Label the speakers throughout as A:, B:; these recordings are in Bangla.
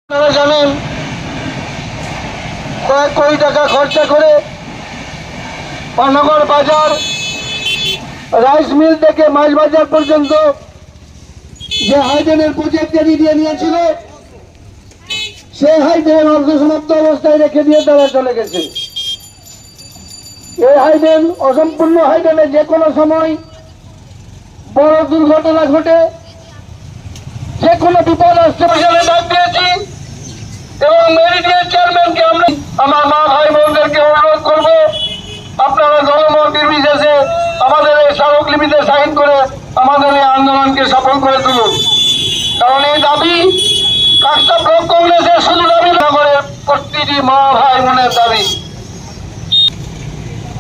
A: আপনারা জানেন কয়েক কোটি টাকা খরচা করে পানাগড় বাজার রাইস মিল থেকে মাছ বাজার পর্যন্ত যে হাইডেনের প্রজেক্ট দিয়ে নিয়েছিল সেই হাইডেন অর্ধসমাপ্ত অবস্থায় রেখে দিয়ে তারা চলে গেছে। এই হাইডেন অসম্পূর্ণ হাইডেনে যে কোনো সময় বড় দুর্ঘটনা ঘটে, যে কোনো বিপদ আসতে পারে ডাক দিয়েছি এবং মেরিডিয়ান চেয়ারম্যানকে আমরা আমার মা ভাই বোনদেরকে অনুরোধ করবো, আপনারা জনমত নির্বিশেষে আমাদের এই স্মারকলিপিতে সাইন করে আমাদের এই আন্দোলনকে সফল করে তুলুন। কারণ এই দাবি কাকসা ব্লক কংগ্রেসের শুধু দাবি না করে প্রতিটি মা ভাই বোনের দাবি।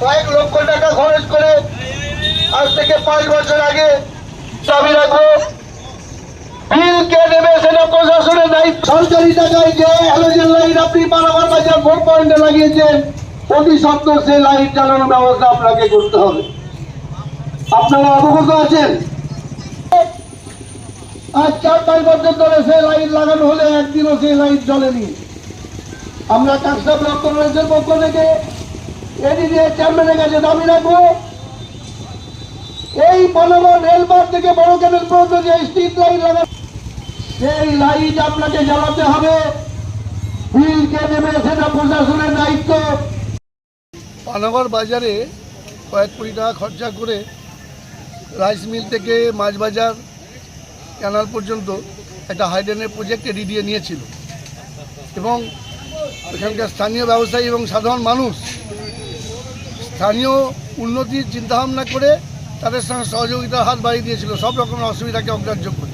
A: কয়েক লক্ষ টাকা খরচ করে আজ থেকে 5 বছর আগে দাবি রাখবো বিল কে দেবে সেটা প্রশাসনের দায়িত্ব। সরকারি টাকায় যে হ্যালোজেন লাইট আপনি পানাগড় বাজার ভোট পয়েন্টে লাগিয়েছেন, অতি সত্ত্বর সেই লাইট জ্বালানোর ব্যবস্থা আপনাকে করতে হবে। আপনারা অবগত আছেন আজ 4-5 বছর ধরে সেই লাইট লাগানো হলে একদিনও সেই লাইট জ্বলেনি। আমরা কাকসা ব্লক কংগ্রেসের পক্ষ থেকে এডিডিএ চেয়ারম্যানের কাছে দাবি রাখবো, এই পানাগড় রেলমার্গ থেকে বড় ক্যানেল পর্যন্ত যে স্ট্রিট লাইট লাগানো সেই লাইট আপনাকে জ্বালাতে হবে। বিল কে দেবে সেটা প্রশাসনের দায়িত্ব।
B: পানাগড় বাজারে কয়েক কোটি টাকা খরচা করে রাইস মিল থেকে মাছ বাজার ক্যানাল পর্যন্ত একটা হাইডেনের প্রজেক্ট এডিডিএ নিয়েছিল এবং এখানকার স্থানীয় ব্যবসায়ী এবং সাধারণ মানুষ স্থানীয় উন্নতির চিন্তাভাবনা করে তাদের সঙ্গে সহযোগিতার হাত বাড়িয়ে দিয়েছিল সব রকমের অসুবিধাকে অগ্রাহ্য করে।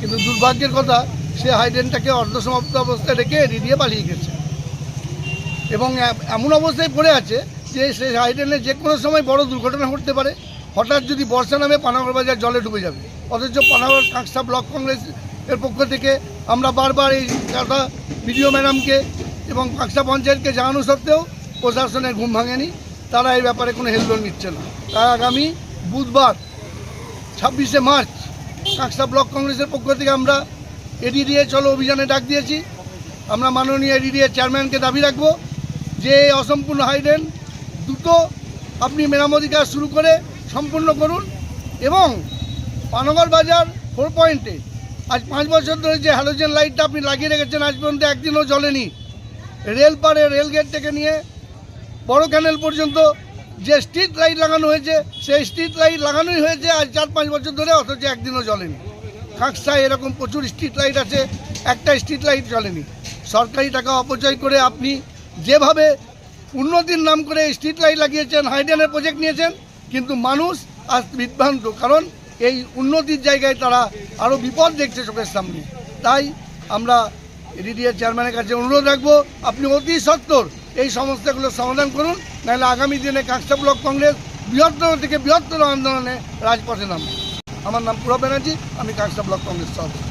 B: কিন্তু দুর্ভাগ্যের কথা, সে হাইডেনটাকে অর্ধসমাপ্ত অবস্থায় রেখে এডিডিএ পালিয়ে গেছে এবং এমন অবস্থায় পড়ে আছে যে সেই হাইডেনে যে কোনো সময় বড় দুর্ঘটনা ঘটতে পারে। হঠাৎ যদি বর্ষা নামে পানাগড় বাজার জলে ডুবে যাবে। অথচ পানাগড় কাকসা ব্লক কংগ্রেস এর পক্ষ থেকে আমরা বারবার এই কথা বিডিও ম্যাডামকে এবং কাকসা পঞ্চায়েতকে জানানো সত্ত্বেও প্রশাসনের ঘুম ভাঙেনি, তারা এই ব্যাপারে কোনো হেলদোল নিচ্ছে না। তাই আগামী বুধবার 26শে মার্চ কাকসা ব্লক কংগ্রেসের পক্ষ থেকে আমরা এডিডিএ চলো অভিযানে ডাক দিয়েছি। আমরা মাননীয় এডিডিএ চেয়ারম্যানকে দাবি রাখবো যে অসম্পূর্ণ হাইডেন দ্রুত আপনি মেরামতি কাজ শুরু করে সম্পূর্ণ করুন এবং পানাগড় বাজার 4 পয়েন্টে আজ 5 বছর ধরে যে হ্যালোজেন লাইটটা আপনি লাগিয়ে রেখেছেন আজ পর্যন্ত একদিনও জ্বলেনি। রেলপাড়ে রেলগেট থেকে নিয়ে বড় ক্যানেল পর্যন্ত যে স্ট্রিট লাইট লাগানো হয়েছে সেই স্ট্রিট লাইট লাগানোই হয়েছে আজ 4-5 বছর ধরে, অথচ একদিনও জ্বলেনি। কাকসায় এরকম প্রচুর স্ট্রিট লাইট আছে, একটা স্ট্রিট লাইট জ্বলেনি। সরকারি টাকা অপচয় করে আপনি যেভাবে উন্নতির নাম করে স্ট্রিট লাইট লাগিয়েছেন, হাইডেনের প্রজেক্ট নিয়েছেন, কিন্তু মানুষ আজ বিভ্রান্ত, কারণ এই উন্নতির জায়গায় তারা আরও বিপদ দেখছে চোখের সামনে। তাই আমরা এডিডিএ চেয়ারম্যানের কাছে অনুরোধ রাখবো, আপনি অতি সত্বর এই সমস্যাগুলো সমাধান করুন, নাহলে আগামী দিনে কাকসা ব্লক কংগ্রেস বৃহত্তর থেকে বৃহত্তর আন্দোলনে রাজপথে নামবে। আমার নাম পুরা ব্যানার্জি, আমি কাকসা ব্লক কংগ্রেস সভাপতি।